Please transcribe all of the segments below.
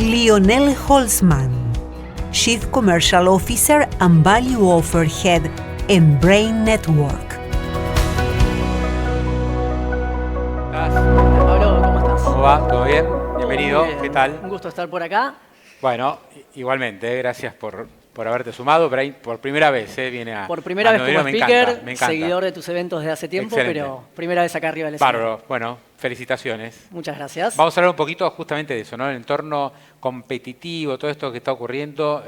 Lionel Holzman, Chief Commercial Officer and Value Offer Head en Brain Network. Pablo, ¿cómo estás? ¿Cómo va? ¿Todo bien? Bienvenido. Bien. ¿Qué tal? Un gusto estar por acá. Bueno, igualmente, gracias por haberte sumado. Brain, por primera vez viene a... Por primera vez como Noveno. speaker, Me encanta. seguidor de tus eventos desde hace tiempo, Excelente. pero primera vez acá arriba del escenario. Bárbaro. Bueno, felicitaciones. Muchas gracias. Vamos a hablar un poquito justamente de eso, ¿no? El entorno competitivo, todo esto que está ocurriendo,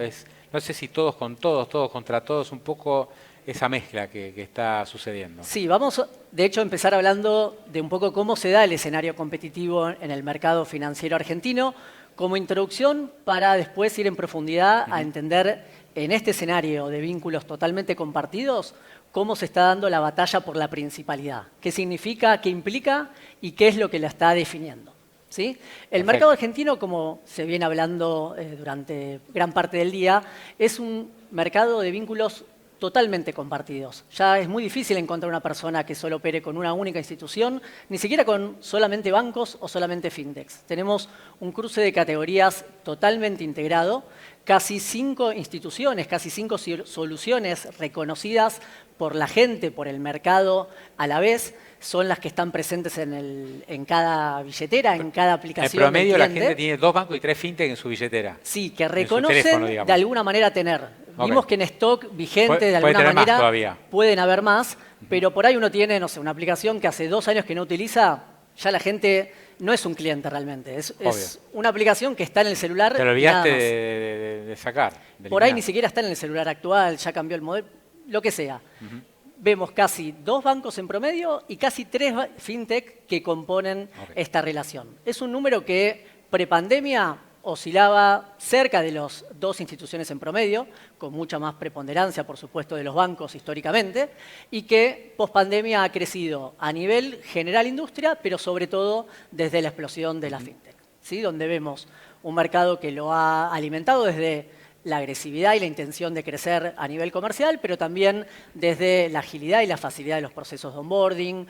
no sé si todos con todos, todos contra todos, un poco esa mezcla que está sucediendo. Sí, vamos de hecho a empezar hablando de un poco cómo se da el escenario competitivo en el mercado financiero argentino, como introducción para después ir en profundidad a entender en este escenario de vínculos totalmente compartidos cómo se está dando la batalla por la principalidad, qué significa, qué implica y qué es lo que la está definiendo. ¿Sí? El mercado argentino, como se viene hablando durante gran parte del día, es un mercado de vínculos totalmente compartidos. Ya es muy difícil encontrar una persona que solo opere con una única institución, ni siquiera con solamente bancos o solamente fintechs. Tenemos un cruce de categorías totalmente integrado, casi 5 instituciones, casi 5 soluciones reconocidas por la gente, por el mercado a la vez, son las que están presentes en cada billetera, en cada aplicación. En promedio la gente tiene 2 bancos y 3 fintech en su billetera. Sí, que reconocen teléfono, de alguna manera tener. Okay. Vimos que en stock vigente de alguna manera pueden haber más, pero por ahí uno tiene, no sé, una aplicación que hace 2 años que no utiliza, ya la gente no es un cliente realmente, es una aplicación que está en el celular. Te lo olvidaste de sacar. Por ahí ni siquiera está en el celular actual, ya cambió el modelo, lo que sea. Vemos casi 2 bancos en promedio y casi 3 fintech que componen esta relación. Es un número que prepandemia oscilaba cerca de los 2 instituciones en promedio, con mucha más preponderancia, por supuesto, de los bancos históricamente, y que pospandemia ha crecido a nivel general industria, pero sobre todo desde la explosión de la fintech, ¿sí? Donde vemos un mercado que lo ha alimentado desde la agresividad y la intención de crecer a nivel comercial, pero también desde la agilidad y la facilidad de los procesos de onboarding,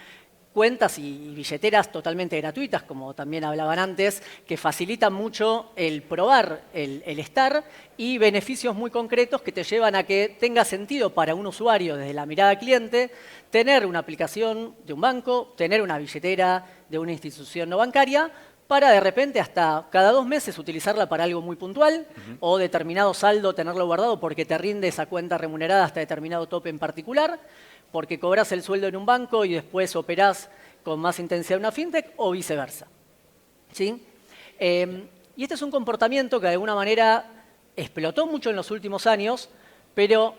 cuentas y billeteras totalmente gratuitas, como también hablaban antes, que facilitan mucho el probar, el estar, y beneficios muy concretos que te llevan a que tenga sentido para un usuario desde la mirada cliente tener una aplicación de un banco, tener una billetera de una institución no bancaria, para de repente hasta cada 2 meses utilizarla para algo muy puntual o determinado saldo tenerlo guardado porque te rinde esa cuenta remunerada hasta determinado tope en particular, porque cobras el sueldo en un banco y después operás con más intensidad en una fintech o viceversa. ¿Sí? Y este es un comportamiento que de alguna manera explotó mucho en los últimos años, pero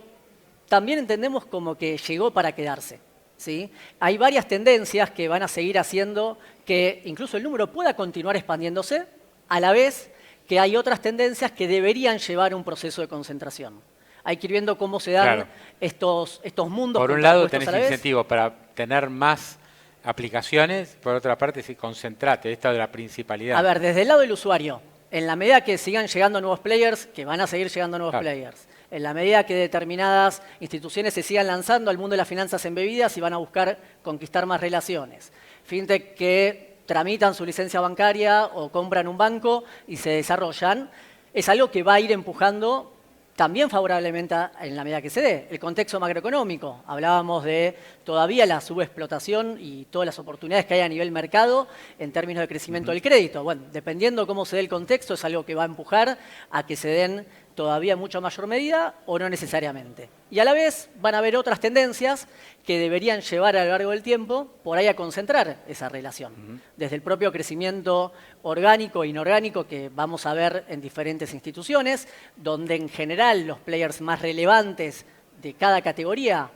también entendemos como que llegó para quedarse. ¿Sí? Hay varias tendencias que van a seguir haciendo que incluso el número pueda continuar expandiéndose, a la vez que hay otras tendencias que deberían llevar a un proceso de concentración. Hay que ir viendo cómo se dan estos mundos. Por un lado tenés incentivo para tener más aplicaciones, por otra parte sí, concentrate, esta de la principalidad. A ver, desde el lado del usuario, en la medida que sigan llegando nuevos players, que van a seguir llegando nuevos players, en la medida que determinadas instituciones se sigan lanzando al mundo de las finanzas embebidas y van a buscar conquistar más relaciones. Fintech que tramitan su licencia bancaria o compran un banco y se desarrollan, es algo que va a ir empujando también favorablemente en la medida que se dé. El contexto macroeconómico, hablábamos de todavía la subexplotación y todas las oportunidades que hay a nivel mercado en términos de crecimiento del crédito. Bueno, dependiendo cómo se dé el contexto, es algo que va a empujar a que se den todavía en mucha mayor medida o no necesariamente. Y a la vez van a haber otras tendencias que deberían llevar a lo largo del tiempo por ahí a concentrar esa relación. Desde el propio crecimiento orgánico e inorgánico que vamos a ver en diferentes instituciones, donde en general los players más relevantes de cada categoría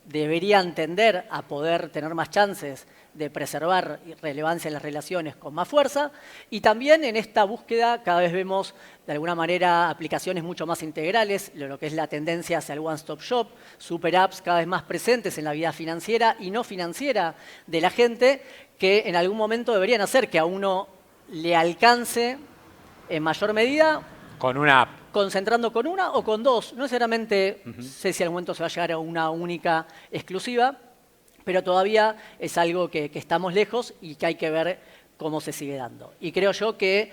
deberían tender a poder tener más chances de preservar relevancia en las relaciones con más fuerza, y también en esta búsqueda cada vez vemos de alguna manera aplicaciones mucho más integrales, lo que es la tendencia hacia el one-stop shop, super apps cada vez más presentes en la vida financiera y no financiera de la gente, que en algún momento deberían hacer que a uno le alcance en mayor medida con una app, concentrando con una o con 2. No necesariamente sé si al momento se va a llegar a una única exclusiva, pero todavía es algo que estamos lejos y que hay que ver cómo se sigue dando. Y creo yo que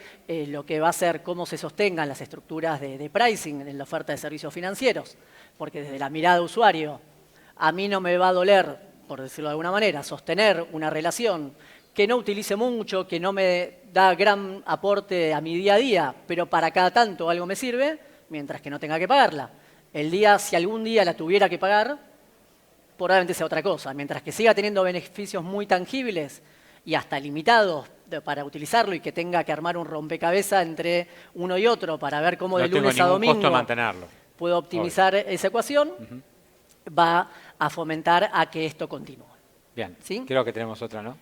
lo que va a ser cómo se sostengan las estructuras de pricing en la oferta de servicios financieros, porque desde la mirada de usuario, a mí no me va a doler, por decirlo de alguna manera, sostener una relación que no utilice mucho, que no me da gran aporte a mi día a día, pero para cada tanto algo me sirve, mientras que no tenga que pagarla. Si algún día la tuviera que pagar, probablemente sea otra cosa. Mientras que siga teniendo beneficios muy tangibles y hasta limitados para utilizarlo y que tenga que armar un rompecabezas entre uno y otro para ver cómo de lunes a domingo mantenerlo. puedo optimizar esa ecuación, va a fomentar a que esto continúe. Bien, ¿Sí? Creo que tenemos otra, ¿no?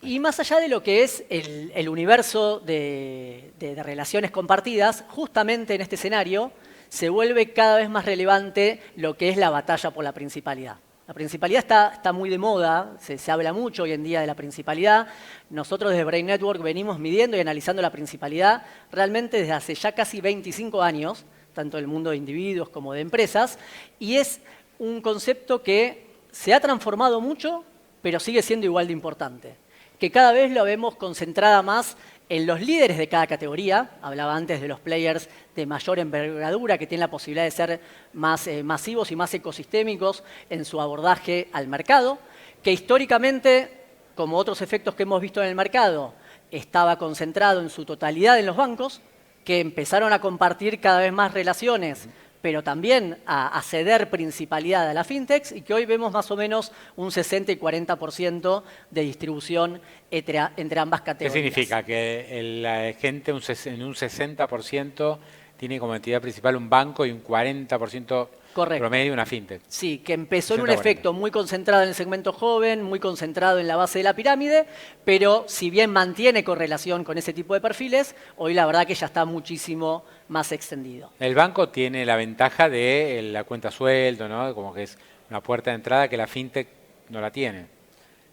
Y más allá de lo que es el universo de relaciones compartidas, justamente en este escenario se vuelve cada vez más relevante lo que es la batalla por la principalidad. La principalidad está muy de moda, se habla mucho hoy en día de la principalidad. Nosotros desde Brain Network venimos midiendo y analizando la principalidad realmente desde hace ya casi 25 años, tanto en el mundo de individuos como de empresas, y es un concepto que se ha transformado mucho, pero sigue siendo igual de importante. Que cada vez lo vemos concentrada más en los líderes de cada categoría. Hablaba antes de los players de mayor envergadura que tienen la posibilidad de ser más masivos y más ecosistémicos en su abordaje al mercado, que históricamente, como otros efectos que hemos visto en el mercado, estaba concentrado en su totalidad en los bancos, que empezaron a compartir cada vez más relaciones, pero también a ceder principalidad a la fintechs y que hoy vemos más o menos un 60 y 40% de distribución entre ambas categorías. ¿Qué significa? Que la gente en un 60% tiene como entidad principal un banco y un 40% Correcto. Promedio una fintech. Sí, que empezó en un 60-40. efecto muy concentrado en el segmento joven, muy concentrado en la base de la pirámide, pero si bien mantiene correlación con ese tipo de perfiles, hoy la verdad que ya está muchísimo más extendido. El banco tiene la ventaja de la cuenta sueldo, ¿no? Como que es una puerta de entrada que la fintech no la tiene.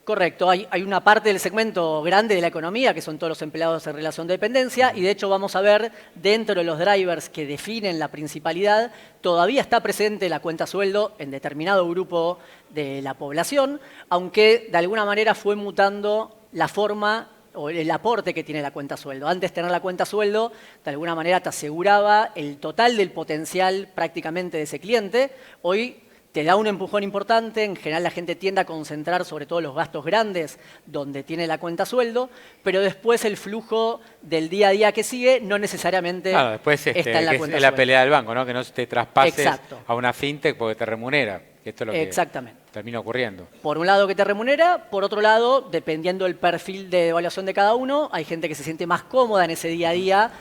Correcto, hay una parte del segmento grande de la economía que son todos los empleados en relación de dependencia y de hecho vamos a ver dentro de los drivers que definen la principalidad, todavía está presente la cuenta sueldo en determinado grupo de la población, aunque de alguna manera fue mutando la forma o el aporte que tiene la cuenta sueldo. Antes tener la cuenta sueldo, de alguna manera te aseguraba el total del potencial prácticamente de ese cliente. Hoy te da un empujón importante, en general la gente tiende a concentrar sobre todo los gastos grandes donde tiene la cuenta sueldo, pero después el flujo del día a día que sigue no necesariamente después está en la que cuenta es la sueldo. pelea del banco, ¿no? Que no te traspases Exacto. a una fintech porque te remunera. Esto es lo que Exactamente. termina ocurriendo. Por un lado que te remunera, por otro lado, dependiendo del perfil de evaluación de cada uno, hay gente que se siente más cómoda en ese día a día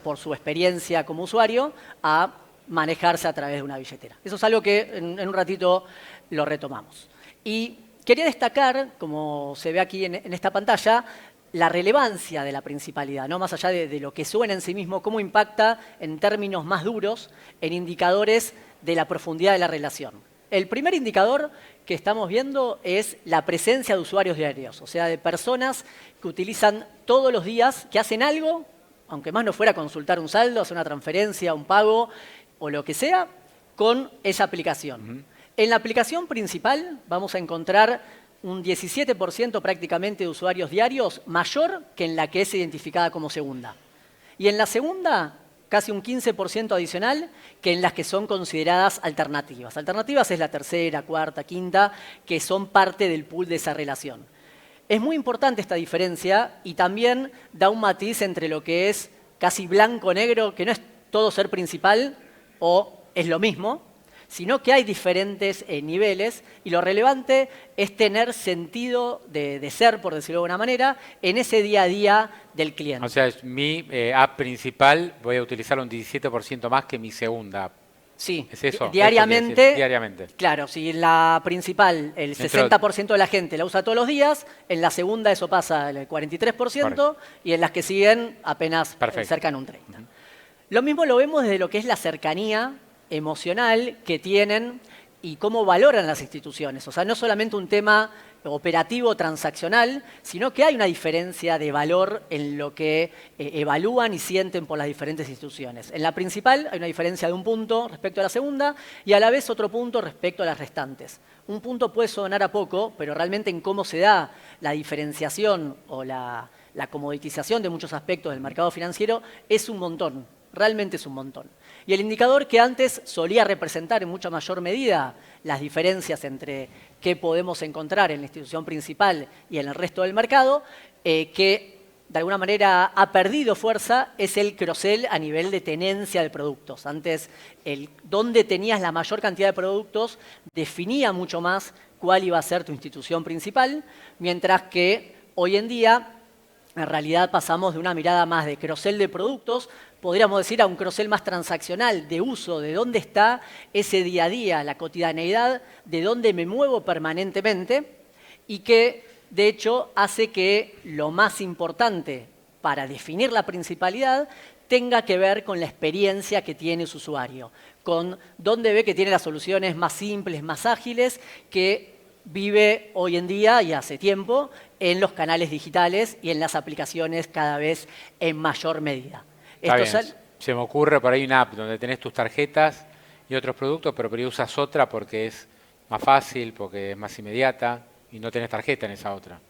por su experiencia como usuario a manejarse a través de una billetera. Eso es algo que en un ratito lo retomamos. Y quería destacar, como se ve aquí en esta pantalla, la relevancia de la principalidad, ¿no? Más allá de lo que suena en sí mismo, cómo impacta en términos más duros en indicadores de la profundidad de la relación. El primer indicador que estamos viendo es la presencia de usuarios diarios, o sea, de personas que utilizan todos los días, que hacen algo, aunque más no fuera consultar un saldo, hacer una transferencia, un pago o lo que sea, con esa aplicación. En la aplicación principal vamos a encontrar un 17% prácticamente de usuarios diarios, mayor que en la que es identificada como segunda. Y en la segunda, casi un 15% adicional que en las que son consideradas alternativas. Alternativas es la tercera, cuarta, quinta, que son parte del pool de esa relación. Es muy importante esta diferencia y también da un matiz entre lo que es casi blanco-negro, que no es todo ser principal o es lo mismo, sino que hay diferentes niveles y lo relevante es tener sentido de ser, por decirlo de alguna manera, en ese día a día del cliente. O sea, mi app principal voy a utilizarlo un 17% más que mi segunda app. Sí, ¿Es eso? diariamente. Diariamente. Claro, si en la principal el 60% de la gente la usa todos los días, en la segunda eso pasa al 43% Correcto. y en las que siguen apenas cercan un 30%. Lo mismo lo vemos desde lo que es la cercanía emocional que tienen y cómo valoran las instituciones. O sea, no solamente un tema operativo transaccional, sino que hay una diferencia de valor en lo que evalúan y sienten por las diferentes instituciones. En la principal hay una diferencia de un punto respecto a la segunda y a la vez otro punto respecto a las restantes. Un punto puede sonar a poco, pero realmente en cómo se da la diferenciación o la la comoditización de muchos aspectos del mercado financiero es un montón, realmente es un montón. Y el indicador que antes solía representar en mucha mayor medida las diferencias entre qué podemos encontrar en la institución principal y en el resto del mercado, que de alguna manera ha perdido fuerza, es el cross-sell a nivel de tenencia de productos. Antes, donde tenías la mayor cantidad de productos definía mucho más cuál iba a ser tu institución principal, mientras que hoy en día, en realidad, pasamos de una mirada más de cross-sell de productos, podríamos decir a un cross-sell más transaccional, de uso, de dónde está ese día a día, la cotidianeidad, de dónde me muevo permanentemente, y que, de hecho, hace que lo más importante para definir la principalidad tenga que ver con la experiencia que tiene su usuario, con dónde ve que tiene las soluciones más simples, más ágiles, que vive hoy en día y hace tiempo en los canales digitales y en las aplicaciones cada vez en mayor medida. Se me ocurre por ahí una app donde tenés tus tarjetas y otros productos, pero por ahí usas otra porque es más fácil, porque es más inmediata y no tenés tarjeta en esa otra.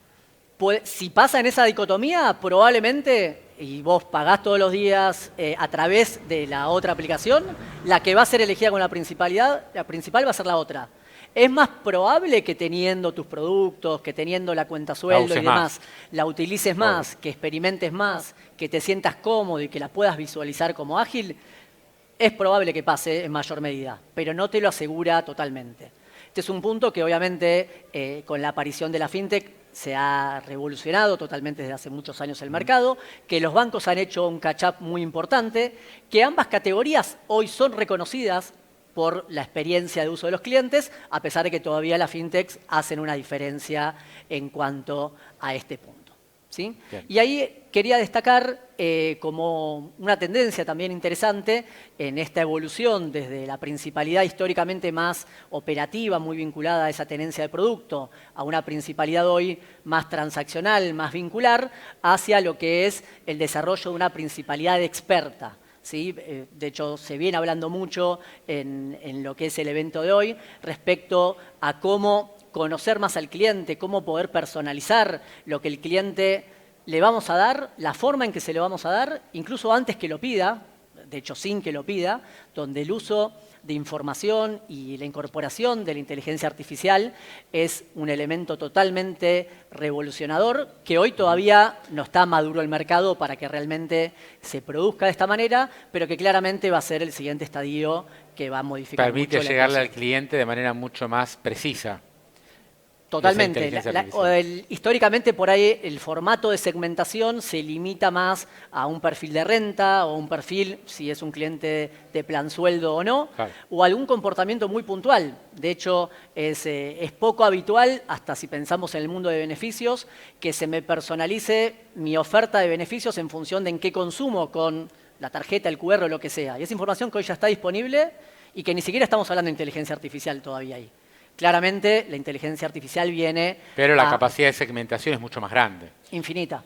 Si pasa en esa dicotomía, probablemente, y vos pagás todos los días a través de la otra aplicación, la que va a ser elegida con la principal va a ser la otra. Es más probable que teniendo tus productos, que teniendo la cuenta sueldo y demás, la utilices más, que experimentes más, que te sientas cómodo y que la puedas visualizar como ágil, es probable que pase en mayor medida, pero no te lo asegura totalmente. Este es un punto que obviamente con la aparición de la fintech se ha revolucionado totalmente desde hace muchos años el mercado, que los bancos han hecho un catch-up muy importante, que ambas categorías hoy son reconocidas por la experiencia de uso de los clientes, a pesar de que todavía las fintechs hacen una diferencia en cuanto a este punto, ¿sí? Y ahí quería destacar como una tendencia también interesante en esta evolución desde la principalidad históricamente más operativa, muy vinculada a esa tenencia de producto, a una principalidad hoy más transaccional, más vincular, hacia lo que es el desarrollo de una principalidad experta. ¿Sí? De hecho, se viene hablando mucho en lo que es el evento de hoy respecto a cómo conocer más al cliente, cómo poder personalizar lo que el cliente le vamos a dar, la forma en que se le vamos a dar, incluso antes que lo pida, de hecho sin que lo pida, donde el uso de información y la incorporación de la inteligencia artificial es un elemento totalmente revolucionador que hoy todavía no está maduro el mercado para que realmente se produzca de esta manera, pero que claramente va a ser el siguiente estadio que va a modificar mucho la Permite llegarle al cliente de manera mucho más precisa. Totalmente. Históricamente por ahí el formato de segmentación se limita más a un perfil de renta o un perfil, si es un cliente de plan sueldo o no, claro, o algún comportamiento muy puntual. De hecho, es poco habitual, hasta si pensamos en el mundo de beneficios, que se me personalice mi oferta de beneficios en función de en qué consumo con la tarjeta, el QR o lo que sea. Y es información que hoy ya está disponible y que ni siquiera estamos hablando de inteligencia artificial todavía ahí. Claramente, la inteligencia artificial viene... Pero la capacidad de segmentación es mucho más grande. Infinita.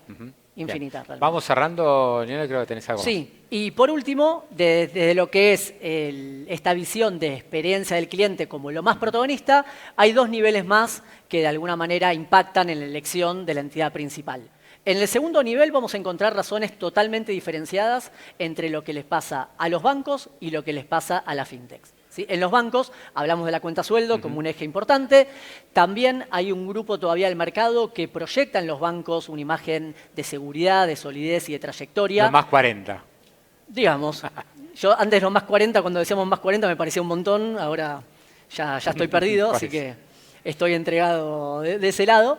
Infinita, realmente. Vamos cerrando, Lionel, creo que tenés algo más. Sí, y por último, desde lo que es esta visión de experiencia del cliente como lo más protagonista, hay dos niveles más que de alguna manera impactan en la elección de la entidad principal. En el segundo nivel vamos a encontrar razones totalmente diferenciadas entre lo que les pasa a los bancos y lo que les pasa a las fintechs. ¿Sí? En los bancos hablamos de la cuenta sueldo como un eje importante. También hay un grupo todavía del mercado que proyecta en los bancos una imagen de seguridad, de solidez y de trayectoria. Los más 40. Digamos. Yo antes los más 40, cuando decíamos más 40 me parecía un montón, ahora ya estoy perdido, así que estoy entregado de ese lado.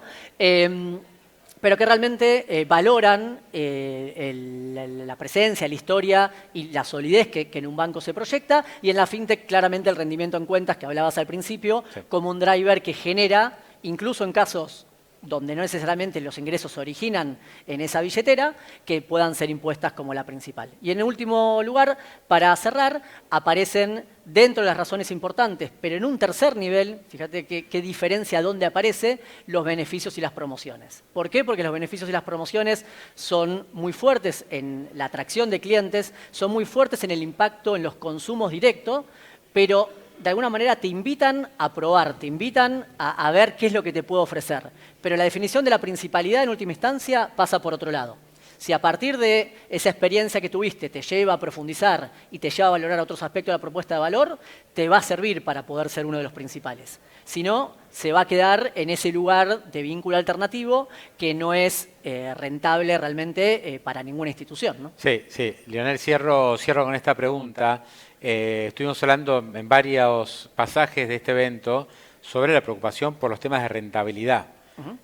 Pero que realmente valoran la presencia, la historia y la solidez que en un banco se proyecta, y en la fintech claramente el rendimiento en cuentas que hablabas al principio, sí, como un driver que genera, incluso en casos donde no necesariamente los ingresos se originan en esa billetera, que puedan ser impuestas como la principal. Y en el último lugar, para cerrar, aparecen dentro de las razones importantes, pero en un tercer nivel, fíjate qué diferencia dónde aparece, los beneficios y las promociones. ¿Por qué? Porque los beneficios y las promociones son muy fuertes en la atracción de clientes, son muy fuertes en el impacto en los consumos directos, pero de alguna manera te invitan a probar, te invitan a ver qué es lo que te puedo ofrecer. Pero la definición de la principalidad en última instancia pasa por otro lado. Si a partir de esa experiencia que tuviste te lleva a profundizar y te lleva a valorar otros aspectos de la propuesta de valor, te va a servir para poder ser uno de los principales. Si no, se va a quedar en ese lugar de vínculo alternativo que no es rentable realmente para ninguna institución, ¿no? Sí, sí. Lionel, cierro con esta pregunta. Estuvimos hablando en varios pasajes de este evento sobre la preocupación por los temas de rentabilidad.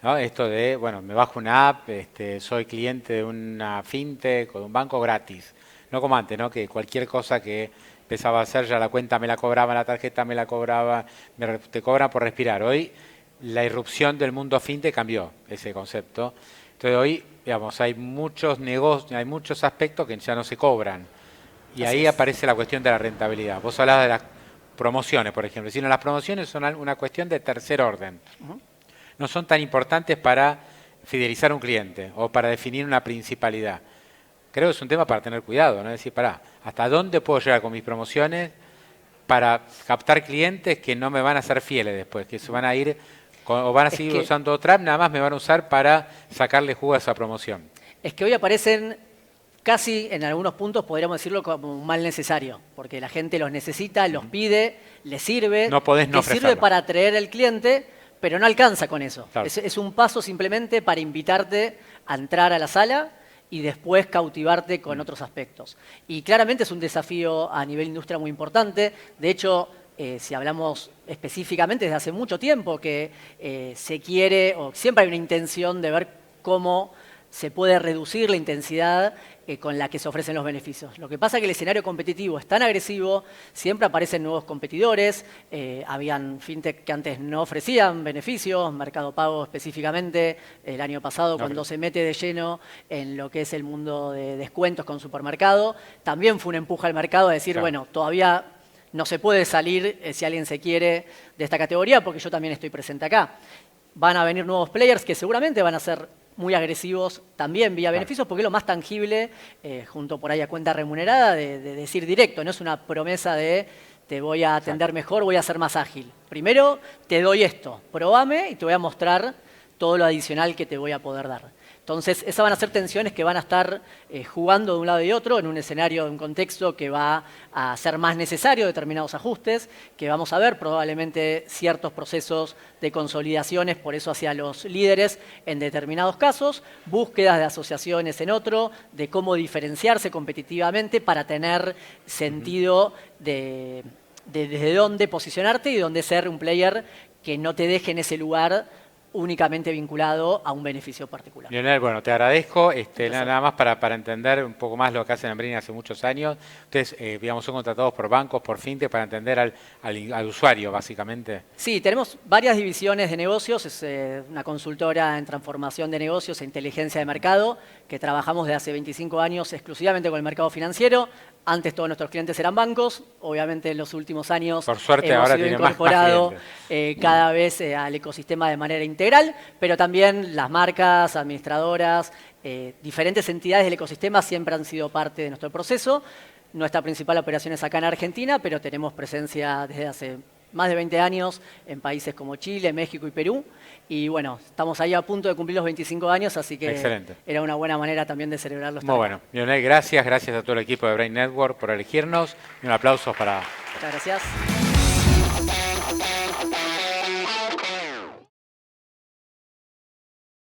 ¿No? Esto de, bueno, me bajo una app, soy cliente de una fintech o de un banco gratis. No como antes, ¿no? Que cualquier cosa que empezaba a hacer, ya la cuenta me la cobraba, la tarjeta me la cobraba, te cobran por respirar. Hoy la irrupción del mundo fintech cambió ese concepto. Entonces hoy, digamos, hay muchos negocios, hay muchos aspectos que ya no se cobran. Y ahí aparece la cuestión de la rentabilidad. Vos hablabas de las promociones, por ejemplo. Si no, las promociones son una cuestión de tercer orden. No son tan importantes para fidelizar a un cliente o para definir una principalidad. Creo que es un tema para tener cuidado, ¿no? Es decir, ¿hasta dónde puedo llegar con mis promociones para captar clientes que no me van a ser fieles después, que se van a ir o van a seguir usando otra app, nada más me van a usar para sacarle jugo a esa promoción? Es que hoy aparecen casi en algunos puntos, podríamos decirlo, como un mal necesario, porque la gente los necesita, los pide, les sirve, no podés no te sirve para atraer al cliente, pero no alcanza con eso. Claro. Es un paso simplemente para invitarte a entrar a la sala y después cautivarte con otros aspectos. Y claramente es un desafío a nivel industria muy importante. De hecho, si hablamos específicamente desde hace mucho tiempo que se quiere, o siempre hay una intención de ver cómo se puede reducir la intensidad con la que se ofrecen los beneficios. Lo que pasa es que el escenario competitivo es tan agresivo, siempre aparecen nuevos competidores, habían fintech que antes no ofrecían beneficios, Mercado Pago específicamente, el año pasado cuando se mete de lleno en lo que es el mundo de descuentos con supermercado, también fue un empuje al mercado a decir, bueno, todavía no se puede salir si alguien se quiere de esta categoría porque yo también estoy presente acá. Van a venir nuevos players que seguramente van a ser muy agresivos también vía beneficios, porque es lo más tangible, junto por ahí a cuenta remunerada, de decir directo, no es una promesa de te voy a atender mejor, voy a ser más ágil. Primero te doy esto, probame y te voy a mostrar todo lo adicional que te voy a poder dar. Entonces, esas van a ser tensiones que van a estar jugando de un lado y otro en un escenario, en un contexto que va a ser más necesario determinados ajustes, que vamos a ver probablemente ciertos procesos de consolidaciones, por eso hacia los líderes en determinados casos, búsquedas de asociaciones en otro, de cómo diferenciarse competitivamente para tener sentido de desde dónde posicionarte y dónde ser un player que no te deje en ese lugar únicamente vinculado a un beneficio particular. Lionel, bueno, te agradezco. Nada más para entender un poco más lo que hacen Ambrini hace muchos años. Ustedes, digamos, son contratados por bancos, por fintech, para entender al usuario, básicamente. Sí, tenemos varias divisiones de negocios. Es una consultora en transformación de negocios e inteligencia de mercado, que trabajamos desde hace 25 años exclusivamente con el mercado financiero. Antes todos nuestros clientes eran bancos. Obviamente en los últimos años por suerte, hemos ahora sido tiene incorporado más cada vez al ecosistema de manera integral, pero también las marcas, administradoras, diferentes entidades del ecosistema siempre han sido parte de nuestro proceso. Nuestra principal operación es acá en Argentina, pero tenemos presencia desde hace más de 20 años en países como Chile, México y Perú. Y bueno, estamos ahí a punto de cumplir los 25 años, así que era una buena manera también de celebrarlo. Muy bueno. Lionel, gracias a todo el equipo de Brain Network por elegirnos. Y un aplauso para... Muchas gracias.